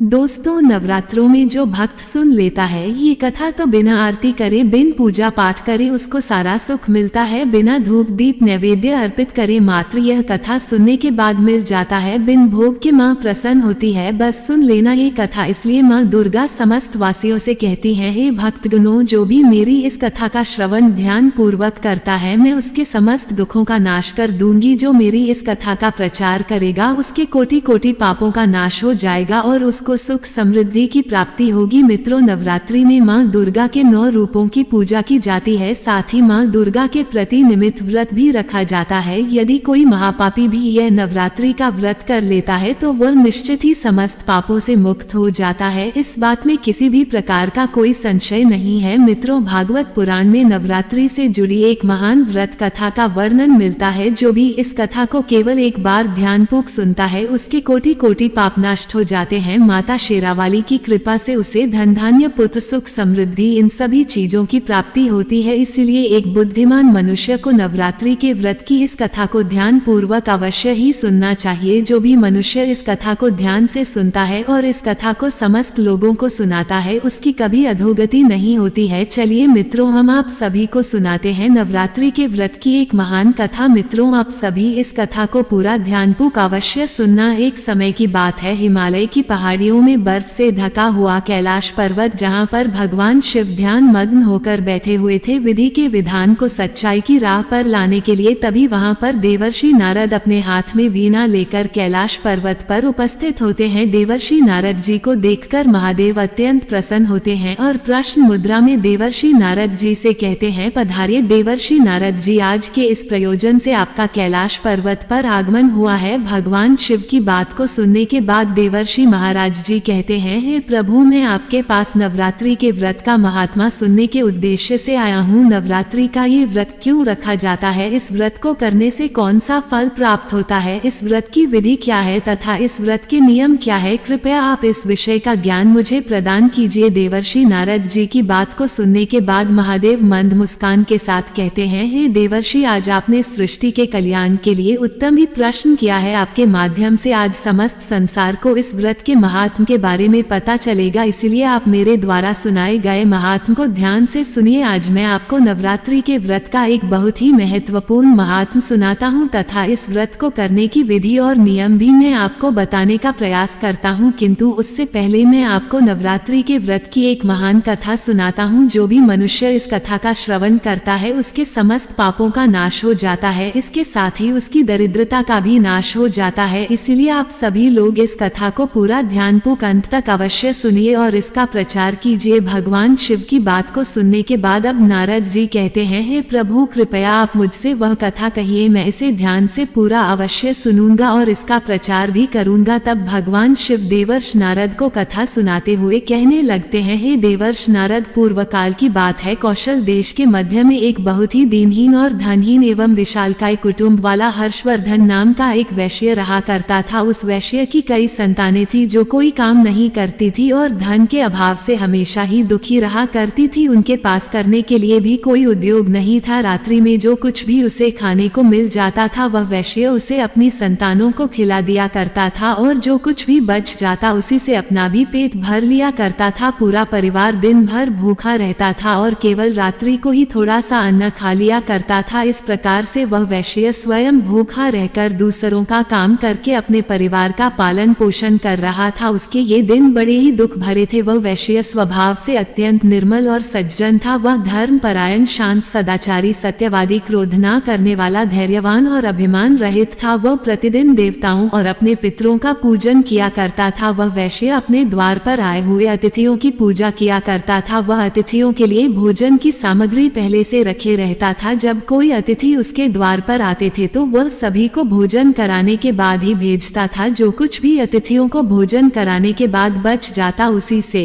दोस्तों, नवरात्रों में जो भक्त सुन लेता है ये कथा तो बिना आरती करे, बिन पूजा पाठ करे उसको सारा सुख मिलता है। बिना धूप दीप नैवेद्य अर्पित करे मात्र यह कथा सुनने के बाद मिल जाता है। बिन भोग के माँ प्रसन्न होती है। बस सुन लेना ये कथा। इसलिए माँ दुर्गा समस्त वासियों से कहती है, हे भक्तगणों, जो भी मेरी इस कथा का श्रवण ध्यान पूर्वक करता है मैं उसके समस्त दुखों का नाश कर दूंगी। जो मेरी इस कथा का प्रचार करेगा उसके कोटि कोटि पापों का नाश हो जाएगा और उसको सुख समृद्धि की प्राप्ति होगी। मित्रों, नवरात्रि में माँ दुर्गा के 9 रूपों की पूजा की जाती है। साथ ही माँ दुर्गा के प्रति निमित्त व्रत भी रखा जाता है। यदि कोई महापापी भी यह नवरात्रि का व्रत कर लेता है तो वह निश्चित ही समस्त पापों से मुक्त हो जाता है। इस बात में किसी भी प्रकार का कोई संशय नहीं है। मित्रों, भागवत पुराण में नवरात्रि से जुड़ी एक महान व्रत कथा का वर्णन मिलता है। जो भी इस कथा को केवल एक बार ध्यानपूर्वक सुनता है उसके कोटि कोटि पाप नष्ट हो जाते हैं। माता शेरावाली की कृपा से उसे धन धान्य पुत्र सुख समृद्धि इन सभी चीजों की प्राप्ति होती है। इसलिए एक बुद्धिमान मनुष्य को नवरात्रि के व्रत की इस कथा को ध्यान पूर्वक अवश्य ही सुनना चाहिए। जो भी मनुष्य इस कथा को ध्यान से सुनता है और इस कथा को समस्त लोगों को सुनाता है उसकी कभी अधोगति नहीं होती है। चलिए मित्रों, हम आप सभी को सुनाते हैं नवरात्रि के व्रत की एक महान कथा। मित्रों, आप सभी इस कथा को पूरा ध्यानपूर्वक अवश्य सुनना। एक समय की बात है, हिमालय की पहाड़ियों में बर्फ से ढका हुआ कैलाश पर्वत, जहां पर भगवान शिव ध्यान मग्न होकर बैठे हुए थे विधि के विधान को सच्चाई की राह पर लाने के लिए। तभी वहां पर देवर्षि नारद अपने हाथ में वीणा लेकर कैलाश पर्वत पर उपस्थित होते हैं। देवर्षि नारद जी को देखकर महादेव अत्यंत प्रसन्न होते हैं और प्रश्न मुद्रा में देवर्षि नारद जी से कहते हैं, पधारिए देवर्षि नारद जी, आज के इस प्रयोजन से आपका कैलाश पर्वत पर आगमन हुआ है। भगवान शिव की बात को सुनने के बाद देवर्षि महाराज जी कहते हैं, हे प्रभु, मैं आपके पास नवरात्रि के व्रत का महात्मा सुनने के उद्देश्य से आया हूँ। नवरात्रि का ये व्रत क्यों रखा जाता है, इस व्रत को करने से कौन सा फल प्राप्त होता है, इस व्रत की विधि क्या है तथा इस व्रत के नियम क्या है, कृपया आप इस विषय का ज्ञान मुझे प्रदान कीजिए। देवर्षि नारद जी की बात को सुनने के बाद महादेव मंद मुस्कान के साथ कहते हैं, हे देवर्षि, आज आपने सृष्टि के कल्याण के लिए उत्तम ही प्रश्न किया है। आपके माध्यम से आज समस्त संसार को इस व्रत के महात्म के बारे में पता चलेगा। इसलिए आप मेरे द्वारा सुनाए गए महात्म को ध्यान से सुनिए। आज मैं आपको नवरात्रि के व्रत का एक बहुत ही महत्वपूर्ण महात्म सुनाता हूं तथा इस व्रत को करने की विधि और नियम भी मैं आपको बताने का प्रयास करता हूं। किंतु उससे पहले मैं आपको नवरात्रि के व्रत की एक महान कथा सुनाता हूं। जो भी मनुष्य इस कथा का श्रवण करता है उसके समस्त पापों का नाश हो जाता है, इसके साथ ही उसकी दरिद्रता का भी नाश हो जाता है। इसीलिए आप सभी लोग इस कथा को पूरा ध्यानपूर्वक अंत तक अवश्य सुनिए और इसका प्रचार कीजिए। भगवान शिव की बात को सुनने के बाद अब नारद जी कहते हैं, हे प्रभु, कृपया आप मुझसे वह कथा कहिए, मैं इसे ध्यान से पूरा अवश्य सुनूंगा और इसका प्रचार भी करूंगा। तब भगवान शिव देवर्ष नारद को कथा सुनाते हुए कहने लगते हैं, हे देवर्ष नारद, पूर्व काल की बात है, कौशल देश के मध्य में एक बहुत ही दीनहीन और धनहीन एवं विशालकाय कुटुंब वाला हर्षवर्धन नाम का एक वैश्य रहा करता था। उस वैश्य की कई संतानें थी जो कोई काम नहीं करती थी और धन के अभाव से हमेशा ही दुखी रहा करती थी। उनके पास करने के लिए भी कोई उद्योग नहीं था। रात्रि में जो कुछ भी उसे खाने को मिल जाता था वह वैश्य उसे अपनी संतानों को खिला दिया करता था और जो कुछ भी बच जाता उसी से अपना भी पेट भर लिया करता था। पूरा परिवार दिन भर भूखा रहता था और केवल रात्रि को ही थोड़ा सा अन्न खा लिया करता था। इस प्रकार से वह वैश्य स्वयं भूखा रहकर दूसरों का काम करके अपने परिवार का पालन पोषण कर रहा था। उसके ये दिन बड़े ही दुख भरे थे। वह वैश्य स्वभाव से अत्यंत निर्मल और सज्जन था। वह धर्म परायण, शांत, सदाचारी, सत्यवादी, क्रोध न करने वाला, धैर्यवान और अभिमान रहित था। वह प्रतिदिन देवताओं और अपने पितरों का पूजन किया करता था। वह वैश्य अपने द्वार पर आए हुए अतिथियों की पूजा किया करता था। वह अतिथियों के लिए भोजन की सामग्री पहले से रखे रहता था। जब कोई अतिथि उसके द्वार पर आते थे तो वह सभी को भोजन कराने के बाद ही भेजता था। जो कुछ भी अतिथियों को भोजन कराने के बाद बच जाता उसी से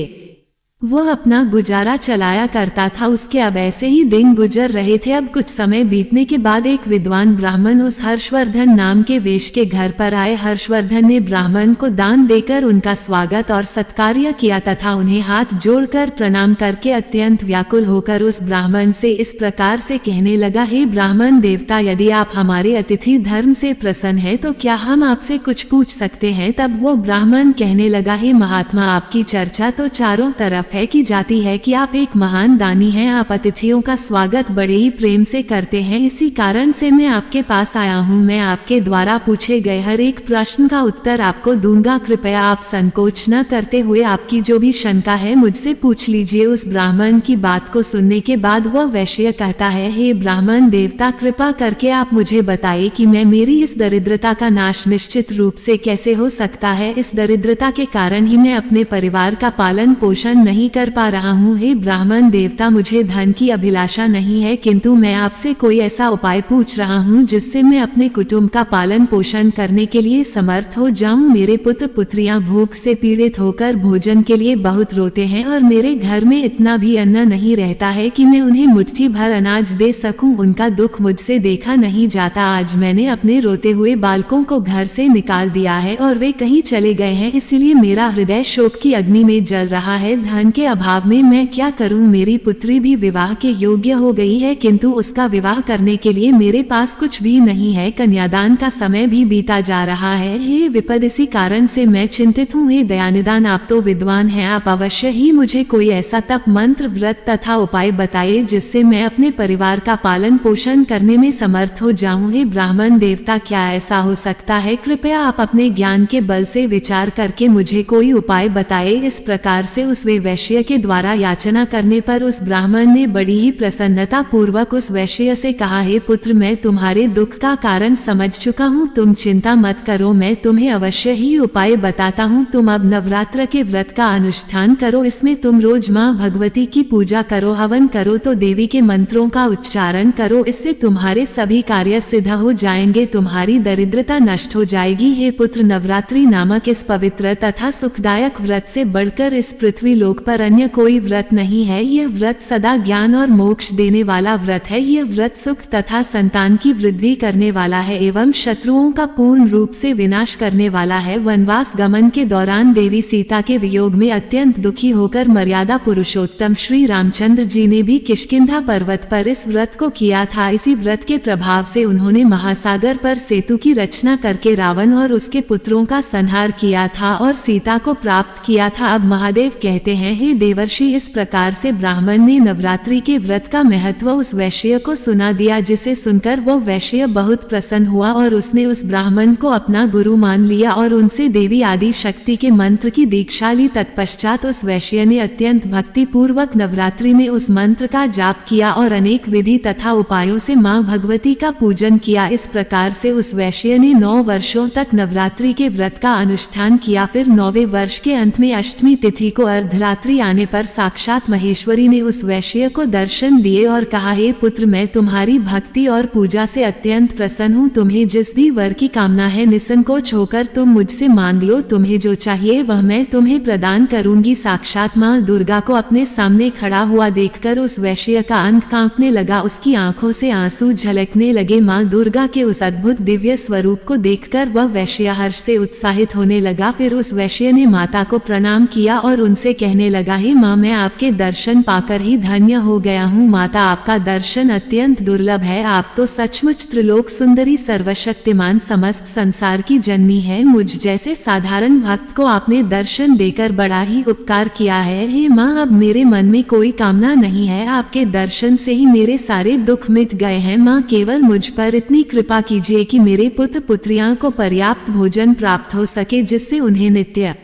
वो अपना गुजारा चलाया करता था। उसके अब ऐसे ही दिन गुजर रहे थे। अब कुछ समय बीतने के बाद एक विद्वान ब्राह्मण उस हर्षवर्धन नाम के वेश्य के घर पर आए। हर्षवर्धन ने ब्राह्मण को दान देकर उनका स्वागत और सत्कार्य किया तथा उन्हें हाथ जोड़कर प्रणाम करके अत्यंत व्याकुल होकर उस ब्राह्मण से इस प्रकार से कहने लगा, हे ब्राह्मण देवता, यदि आप हमारे अतिथि धर्म से प्रसन्न है तो क्या हम आपसे कुछ पूछ सकते हैं। तब वो ब्राह्मण कहने लगा, हे महात्मा, आपकी चर्चा तो चारों तरफ है कि जाती है कि आप एक महान दानी हैं। आप अतिथियों का स्वागत बड़े ही प्रेम से करते हैं। इसी कारण से मैं आपके पास आया हूँ। मैं आपके द्वारा पूछे गए हर एक प्रश्न का उत्तर आपको दूंगा। कृपया आप संकोच न करते हुए आपकी जो भी शंका है मुझसे पूछ लीजिए। उस ब्राह्मण की बात को सुनने के बाद वह वैश्य कहता है, हे ब्राह्मण देवता, कृपा करके आप मुझे बताइए कि मैं मेरी इस दरिद्रता का नाश निश्चित रूप से कैसे हो सकता है। इस दरिद्रता के कारण ही मैं अपने परिवार का पालन पोषण नहीं कर पा रहा हूँ। हे ब्राह्मण देवता, मुझे धन की अभिलाषा नहीं है, किंतु मैं आपसे कोई ऐसा उपाय पूछ रहा हूँ जिससे मैं अपने कुटुंब का पालन पोषण करने के लिए समर्थ हो जाऊं। मेरे पुत्र पुत्रियां भूख से पीड़ित होकर भोजन के लिए बहुत रोते हैं और मेरे घर में इतना भी अन्न नहीं रहता है कि मैं उन्हें मुट्ठी भर अनाज दे सकूं। उनका दुख मुझसे देखा नहीं जाता। आज मैंने अपने रोते हुए बालकों को घर से निकाल दिया है और वे कहीं चले गए हैं, इसीलिए मेरा हृदय शोक की अग्नि में जल रहा है। धन के अभाव में मैं क्या करूं। मेरी पुत्री भी विवाह के योग्य हो गई है, किंतु उसका विवाह करने के लिए मेरे पास कुछ भी नहीं है। कन्यादान का समय भी बीता जा रहा है। हे विपद, इसी कारण से मैं चिंतित हूँ। हे दयानिदान, आप तो विद्वान हैं, आप अवश्य ही मुझे कोई ऐसा तप मंत्र व्रत तथा उपाय बताइए जिससे मैं अपने परिवार का पालन पोषण करने में समर्थ हो जाऊं। हे ब्राह्मण देवता, क्या ऐसा हो सकता है। कृपया आप अपने ज्ञान के बल से विचार करके मुझे कोई उपाय बताए। इस प्रकार से उस वैश्य के द्वारा याचना करने पर उस ब्राह्मण ने बड़ी ही प्रसन्नता पूर्वक उस वैश्य से कहा, हे पुत्र, मैं तुम्हारे दुख का कारण समझ चुका हूँ। तुम चिंता मत करो, मैं तुम्हें अवश्य ही उपाय बताता हूँ। तुम अब नवरात्र के व्रत का अनुष्ठान करो। इसमें तुम रोज माँ भगवती की पूजा करो, हवन करो तो देवी के मंत्रों का उच्चारण करो। इससे तुम्हारे सभी कार्य सिद्ध हो जाएंगे, तुम्हारी दरिद्रता नष्ट हो जाएगी। हे पुत्र, नवरात्रि नामक इस पवित्र तथा सुखदायक व्रत से बढ़कर इस पृथ्वी लोक पर अन्य कोई व्रत नहीं है। यह व्रत सदा ज्ञान और मोक्ष देने वाला व्रत है। यह व्रत सुख तथा संतान की वृद्धि करने वाला है एवं शत्रुओं का पूर्ण रूप से विनाश करने वाला है। वनवास गमन के दौरान देवी सीता के वियोग में अत्यंत दुखी होकर मर्यादा पुरुषोत्तम श्री रामचंद्र जी ने भी किष्किंधा पर्वत पर इस व्रत को किया था। इसी व्रत के प्रभाव से उन्होंने महासागर पर सेतु की रचना करके रावण और उसके पुत्रों का संहार किया था और सीता को प्राप्त किया था। अब महादेव कहते हैं, हे देवर्षि, इस प्रकार से ब्राह्मण ने नवरात्रि के व्रत का महत्व उस वैश्य को सुना दिया, जिसे सुनकर वो वैश्य बहुत प्रसन्न हुआ और उसने उस ब्राह्मण को अपना गुरु मान लिया और उनसे देवी आदि शक्ति के मंत्र की दीक्षा ली। तत्पश्चात उस वैश्य ने अत्यंत भक्ति पूर्वक नवरात्रि में उस मंत्र का जाप किया और अनेक विधि तथा उपायों से माँ भगवती का पूजन किया। इस प्रकार से उस वैश्य ने 9 वर्षों तक नवरात्रि के व्रत का अनुष्ठान किया। फिर 9वें वर्ष के अंत में अष्टमी तिथि को अर्धरात्रि आने पर साक्षात महेश्वरी ने उस वैश्य को दर्शन दिए और कहा, हे पुत्र, मैं तुम्हारी भक्ति और पूजा से अत्यंत प्रसन्न हूँ। तुम्हें जिस भी वर की कामना है निसंकोच होकर तुम मुझसे मांग लो। तुम्हें जो चाहिए वह मैं तुम्हें प्रदान करूंगी। साक्षात माँ दुर्गा को अपने सामने खड़ा हुआ देखकर उस वैश्य का अंग कांपने लगा, उसकी आंखों से आंसू झलकने लगे। माँ दुर्गा के उस अद्भुत दिव्य स्वरूप को देखकर वह वैश्य हर्ष से उत्साहित होने लगा। फिर उस वैश्य ने माता को प्रणाम किया और उनसे कहने लगा, हे माँ, मैं आपके दर्शन पाकर ही धन्य हो गया हूँ। माता, आपका दर्शन अत्यंत दुर्लभ है। आप तो सचमुच त्रिलोक सुंदरी, सर्वशक्तिमान, समस्त संसार की जननी है। मुझ जैसे साधारण भक्त को आपने दर्शन देकर बड़ा ही उपकार किया है। हे माँ, अब मेरे मन में कोई कामना नहीं है। आपके दर्शन से ही मेरे सारे दुख मिट गए हैं। माँ, केवल मुझ पर इतनी कृपा कीजिए कि मेरे पुत्र पुत्रियां को पर्याप्त भोजन प्राप्त हो सके, जिससे उन्हें नित्य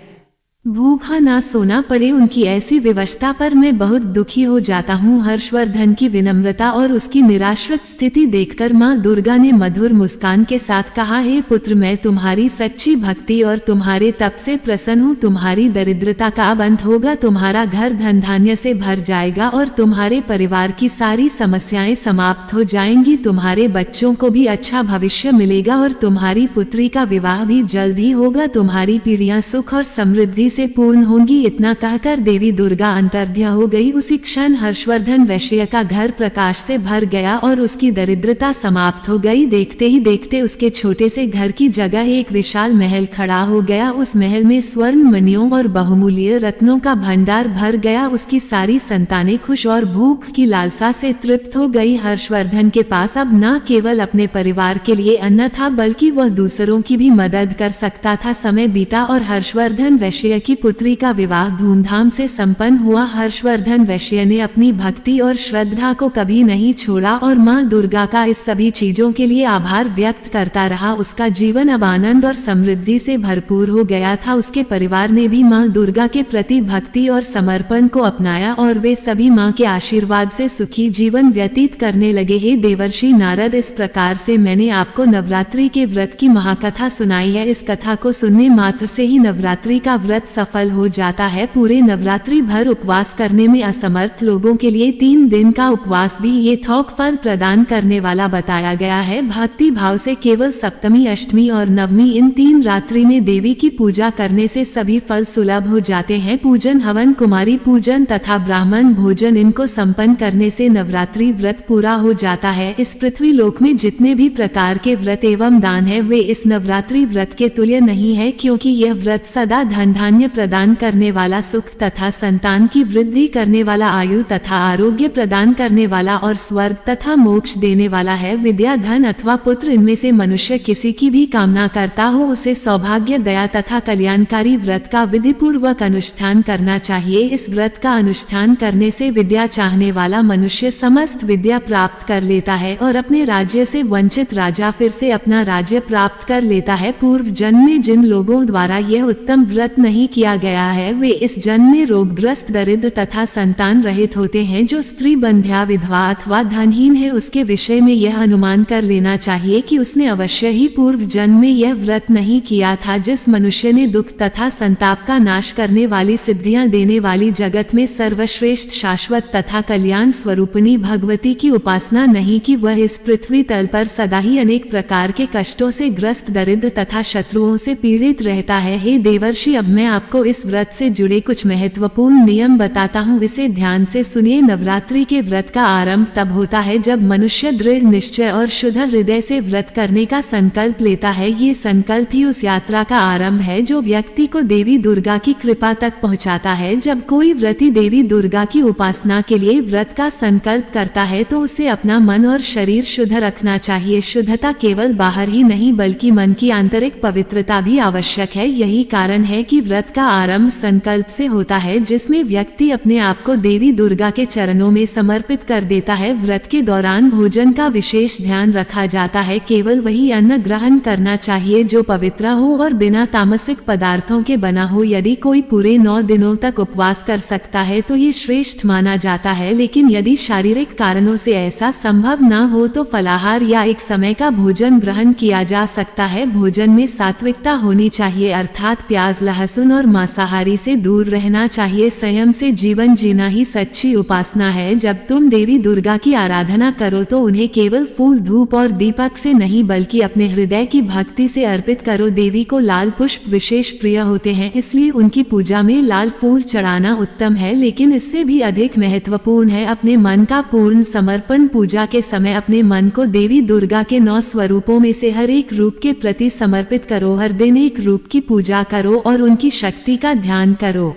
भूखा ना सोना पड़े। उनकी ऐसी विवशता पर मैं बहुत दुखी हो जाता हूँ। हर्षवर्धन की विनम्रता और उसकी निराश्रित स्थिति देखकर माँ दुर्गा ने मधुर मुस्कान के साथ कहा, हे पुत्र, मैं तुम्हारी सच्ची भक्ति और तुम्हारे तप से प्रसन्न हूँ। तुम्हारी दरिद्रता का अब अंत होगा, तुम्हारा घर धन धान्य से भर जाएगा और तुम्हारे परिवार की सारी समस्याएं समाप्त हो जाएंगी। तुम्हारे बच्चों को भी अच्छा भविष्य मिलेगा और तुम्हारी पुत्री का विवाह भी जल्द ही होगा। तुम्हारी पीढ़ियां सुख और समृद्धि से पूर्ण होंगी। इतना कहकर देवी दुर्गा अंतर्ध्यान हो गई। उसी क्षण हर्षवर्धन वैश्य का घर प्रकाश से भर गया और उसकी दरिद्रता समाप्त हो गई। देखते ही देखते उसके छोटे से घर की जगह एक विशाल महल खड़ा हो गया। उस महल में स्वर्ण मणियों और बहुमूल्य रत्नों का भंडार भर गया। उसकी सारी संतानें खुश और भूख की लालसा से तृप्त हो गई। हर्षवर्धन के पास अब न केवल अपने परिवार के लिए अन्न था बल्कि वह दूसरों की भी मदद कर सकता था। समय बीता और हर्षवर्धन वैश्य की पुत्री का विवाह धूमधाम से संपन्न हुआ। हर्षवर्धन वैश्य ने अपनी भक्ति और श्रद्धा को कभी नहीं छोड़ा और मां दुर्गा का इस सभी चीजों के लिए आभार व्यक्त करता रहा। उसका जीवन अब आनंद और समृद्धि से भरपूर हो गया था। उसके परिवार ने भी मां दुर्गा के प्रति भक्ति और समर्पण को अपनाया और वे सभी मां के आशीर्वाद से सुखी जीवन व्यतीत करने लगे। हे देवर्षि नारद, इस प्रकार से मैंने आपको नवरात्रि के व्रत की महाकथा सुनाई है। इस कथा को सुनने मात्र से ही नवरात्रि का व्रत सफल हो जाता है। पूरे नवरात्रि भर उपवास करने में असमर्थ लोगों के लिए 3 दिन का उपवास भी ये थोक फल प्रदान करने वाला बताया गया है। भक्ति भाव से केवल सप्तमी, अष्टमी और नवमी इन 3 रात्रि में देवी की पूजा करने से सभी फल सुलभ हो जाते हैं। पूजन, हवन, कुमारी पूजन तथा ब्राह्मण भोजन इनको संपन्न करने से नवरात्रि व्रत पूरा हो जाता है। इस पृथ्वी लोक में जितने भी प्रकार के व्रत एवं दान है वे इस नवरात्रि व्रत के तुल्य नहीं है, क्योंकि यह व्रत सदा धन धान्य प्रदान करने वाला, सुख तथा संतान की वृद्धि करने वाला, आयु तथा आरोग्य प्रदान करने वाला और स्वर्ग तथा मोक्ष देने वाला है। विद्या, धन अथवा पुत्र, इनमें से मनुष्य किसी की भी कामना करता हो उसे सौभाग्य, दया तथा कल्याणकारी व्रत का विधि पूर्वक अनुष्ठान करना चाहिए। इस व्रत का अनुष्ठान करने से विद्या चाहने वाला मनुष्य समस्त विद्या प्राप्त कर लेता है और अपने राज्य से वंचित राजा फिर से अपना राज्य प्राप्त कर लेता है। पूर्व जन्म में जिन लोगों द्वारा यह उत्तम व्रत नहीं किया गया है वे इस जन्म में रोगग्रस्त, दरिद्र तथा संतान रहित होते हैं। जो स्त्री बंध्या, विधवा अथवा धनहीन है उसके विषय में यह अनुमान कर लेना चाहिए कि उसने अवश्य ही पूर्व जन्म में यह व्रत नहीं किया था। जिस मनुष्य ने दुख तथा संताप का नाश करने वाली, सिद्धियां देने वाली, जगत में सर्वश्रेष्ठ, शाश्वत तथा कल्याण स्वरूपिणी भगवती की उपासना नहीं की, वह इस पृथ्वी तल पर सदा ही अनेक प्रकार के कष्टों से ग्रस्त, दरिद्र तथा शत्रुओं से पीड़ित रहता है। हे देवर्षि, अब मैं आपको इस व्रत से जुड़े कुछ महत्वपूर्ण नियम बताता हूँ, इसे ध्यान से सुनिए। नवरात्रि के व्रत का आरंभ तब होता है जब मनुष्य दृढ़ निश्चय और शुद्ध हृदय से व्रत करने का संकल्प लेता है। ये संकल्प ही उस यात्रा का आरंभ है जो व्यक्ति को देवी दुर्गा की कृपा तक पहुंचाता है। जब कोई व्रती देवी दुर्गा की उपासना के लिए व्रत का संकल्प करता है तो उसे अपना मन और शरीर शुद्ध रखना चाहिए। शुद्धता केवल बाहर ही नहीं बल्कि मन की आंतरिक पवित्रता भी आवश्यक है। यही कारण है कि व्रत का आरंभ संकल्प से होता है, जिसमें व्यक्ति अपने आप को देवी दुर्गा के चरणों में समर्पित कर देता है। व्रत के दौरान भोजन का विशेष ध्यान रखा जाता है। केवल वही अन्न ग्रहण करना चाहिए जो पवित्र हो और बिना तामसिक पदार्थों के बना हो। यदि कोई पूरे 9 दिनों तक उपवास कर सकता है तो ये श्रेष्ठ माना जाता है, लेकिन यदि शारीरिक कारणों से ऐसा संभव न हो तो फलाहार या एक समय का भोजन ग्रहण किया जा सकता है। भोजन में सात्विकता होनी चाहिए, अर्थात प्याज, लहसुन और मांसाहारी से दूर रहना चाहिए। संयम से जीवन जीना ही सच्ची उपासना है। जब तुम देवी दुर्गा की आराधना करो तो उन्हें केवल फूल, धूप और दीपक से नहीं बल्कि अपने हृदय की भक्ति से अर्पित करो। देवी को लाल पुष्प विशेष प्रिय होते हैं, इसलिए उनकी पूजा में लाल फूल चढ़ाना उत्तम है, लेकिन इससे भी अधिक महत्वपूर्ण है अपने मन का पूर्ण समर्पण। पूजा के समय अपने मन को देवी दुर्गा के 9 स्वरूपों में से हर एक रूप के प्रति समर्पित करो। हर दिन एक रूप की पूजा करो और उनकी शक्ति का ध्यान करो।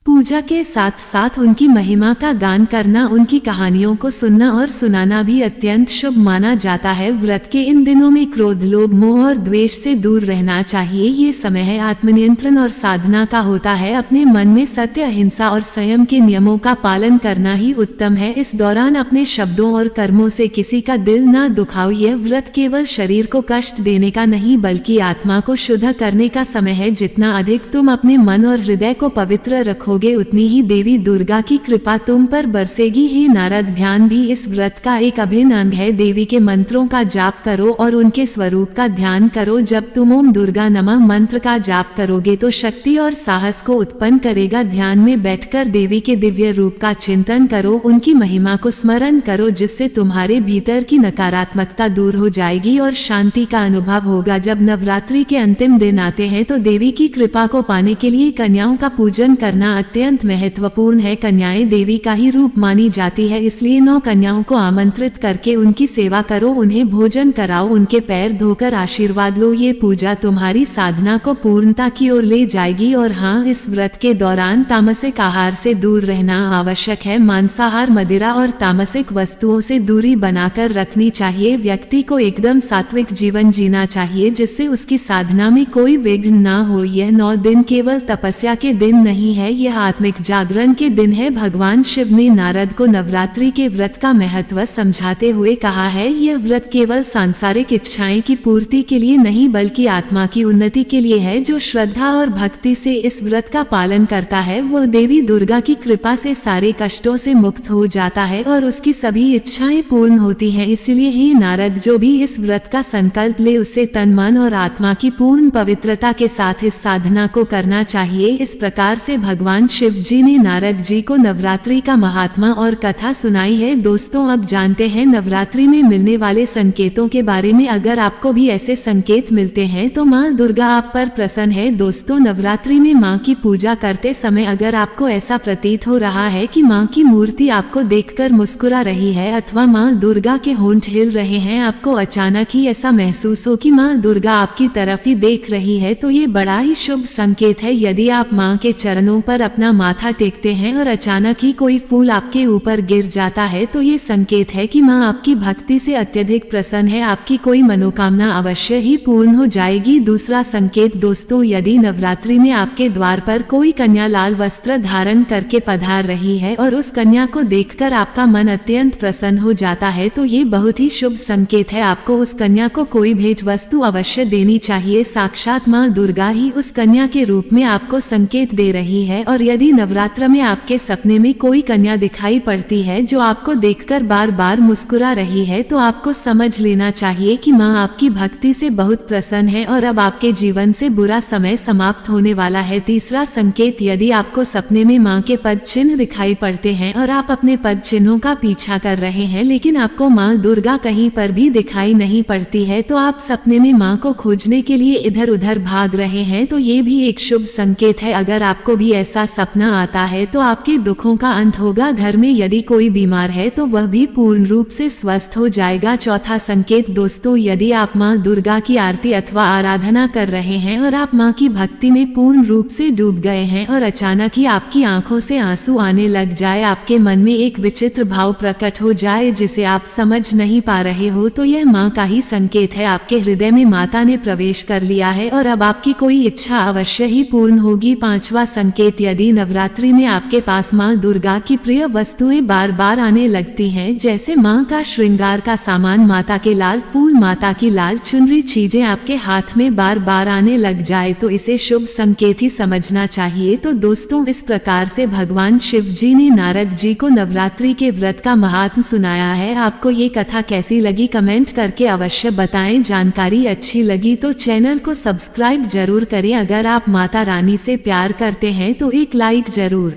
पूजा के साथ साथ उनकी महिमा का गान करना, उनकी कहानियों को सुनना और सुनाना भी अत्यंत शुभ माना जाता है। व्रत के इन दिनों में क्रोध, लोभ, मोह और द्वेष से दूर रहना चाहिए। ये समय है आत्मनियंत्रण और साधना का होता है। अपने मन में सत्य, अहिंसा और संयम के नियमों का पालन करना ही उत्तम है। इस दौरान अपने शब्दों और कर्मों से किसी का दिल न दुखाओ। यह व्रत केवल शरीर को कष्ट देने का नहीं बल्कि आत्मा को शुद्ध करने का समय है। जितना अधिक तुम अपने मन और हृदय को पवित्र रखो रखोगे उतनी ही देवी दुर्गा की कृपा तुम पर बरसेगी। हे नारद, ध्यान भी इस व्रत का एक अभिन्न अंग है। देवी के मंत्रों का जाप करो और उनके स्वरूप का ध्यान करो। जब तुम ओम दुर्गा नमः मंत्र का जाप करोगे तो शक्ति और साहस को उत्पन्न करेगा। ध्यान में बैठकर देवी के दिव्य रूप का चिंतन करो, उनकी महिमा को स्मरण करो, जिससे तुम्हारे भीतर की नकारात्मकता दूर हो जाएगी और शांति का अनुभव होगा। जब नवरात्रि के अंतिम दिन आते हैं तो देवी की कृपा को पाने के लिए कन्याओं का पूजन करना अत्यंत महत्वपूर्ण है। कन्याएं देवी का ही रूप मानी जाती है, इसलिए 9 कन्याओं को आमंत्रित करके उनकी सेवा करो, उन्हें भोजन कराओ, उनके पैर धोकर आशीर्वाद लो। ये पूजा तुम्हारी साधना को पूर्णता की ओर ले जाएगी। और हाँ, इस व्रत के दौरान तामसिक आहार से दूर रहना आवश्यक है। मांसाहार, मदिरा और तामसिक वस्तुओं से दूरी बनाकर रखनी चाहिए। व्यक्ति को एकदम सात्विक जीवन जीना चाहिए, जिससे उसकी साधना में कोई विघ्न ना हो। यह 9 दिन केवल तपस्या के दिन नहीं है, यह आत्मिक जागरण के दिन है। भगवान शिव ने नारद को नवरात्रि के व्रत का महत्व समझाते हुए कहा है, यह व्रत केवल सांसारिक इच्छाएं की पूर्ति के लिए नहीं बल्कि आत्मा की उन्नति के लिए है। जो श्रद्धा और भक्ति से इस व्रत का पालन करता है वह देवी दुर्गा की कृपा से सारे कष्टों से मुक्त हो जाता है और उसकी सभी इच्छाएं पूर्ण होती हैं। इसलिए हे नारद, जो भी इस व्रत का संकल्प ले उसे तन मन और आत्मा की पूर्ण पवित्रता के साथ इस साधना को करना चाहिए। इस प्रकार से भगवान शिव जी ने नारद जी को नवरात्रि का महात्मा और कथा सुनाई है। दोस्तों, अब जानते हैं नवरात्रि में मिलने वाले संकेतों के बारे में। अगर आपको भी ऐसे संकेत मिलते हैं तो माँ दुर्गा आप पर प्रसन्न है। दोस्तों, नवरात्रि में माँ की पूजा करते समय अगर आपको ऐसा प्रतीत हो रहा है कि माँ की मूर्ति आपको देखकर मुस्कुरा रही है अथवा माँ दुर्गा के होंठ हिल रहे हैं, आपको अचानक ही ऐसा महसूस हो कि माँ दुर्गा आपकी तरफ ही देख रही है, तो ये बड़ा ही शुभ संकेत है। यदि आप माँ के चरणों पर अपना माथा टेकते हैं और अचानक ही कोई फूल आपके ऊपर गिर जाता है तो ये संकेत है कि माँ आपकी भक्ति से अत्यधिक प्रसन्न है, आपकी कोई मनोकामना अवश्य ही पूर्ण हो जाएगी। दूसरा संकेत दोस्तों, यदि नवरात्रि में आपके द्वार पर कोई कन्या लाल वस्त्र धारण करके पधार रही है और उस कन्या को देखकर आपका मन अत्यंत प्रसन्न हो जाता है तो ये बहुत ही शुभ संकेत है। आपको उस कन्या को कोई भेंट वस्तु अवश्य देनी चाहिए। साक्षात माँ दुर्गा ही उस कन्या के रूप में आपको संकेत दे रही है। और यदि नवरात्र में आपके सपने में कोई कन्या दिखाई पड़ती है जो आपको देखकर बार बार मुस्कुरा रही है तो आपको समझ लेना चाहिए कि माँ आपकी भक्ति से बहुत प्रसन्न है और अब आपके जीवन से बुरा समय समाप्त होने वाला है। तीसरा संकेत, यदि आपको सपने में माँ के पद चिन्ह दिखाई पड़ते हैं और आप अपने पद चिन्हों का पीछा कर रहे हैं लेकिन आपको माँ दुर्गा कहीं पर भी दिखाई नहीं पड़ती है तो आप सपने में माँ को खोजने के लिए इधर उधर भाग रहे हैं, तो ये भी एक शुभ संकेत है। अगर आपको भी ऐसा सपना आता है तो आपके दुखों का अंत होगा। घर में यदि कोई बीमार है तो वह भी पूर्ण रूप से स्वस्थ हो जाएगा। चौथा संकेत दोस्तों, यदि आप माँ दुर्गा की आरती अथवा आराधना कर रहे हैं और आप माँ की भक्ति में पूर्ण रूप से डूब गए हैं और अचानक ही आपकी आंखों से आंसू आने लग जाए, आपके मन में एक विचित्र भाव प्रकट हो जाए जिसे आप समझ नहीं पा रहे हो, तो यह माँ का ही संकेत है। आपके हृदय में माता ने प्रवेश कर लिया है और अब आपकी कोई इच्छा अवश्य ही पूर्ण होगी। पांचवा संकेत, यदि नवरात्रि में आपके पास माँ दुर्गा की प्रिय वस्तुएं बार बार आने लगती हैं, जैसे माँ का श्रृंगार का सामान, माता के लाल फूल, माता की लाल चुनरी, चीजें आपके हाथ में बार बार आने लग जाए तो इसे शुभ संकेत ही समझना चाहिए। तो दोस्तों, इस प्रकार से भगवान शिव जी ने नारद जी को नवरात्रि के व्रत का महात्म सुनाया है। आपको ये कथा कैसी लगी कमेंट करके अवश्य बताएं। जानकारी अच्छी लगी तो चैनल को सब्सक्राइब जरूर करें। अगर आप माता रानी से प्यार करते हैं तो एक लाइक जरूर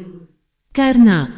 करना।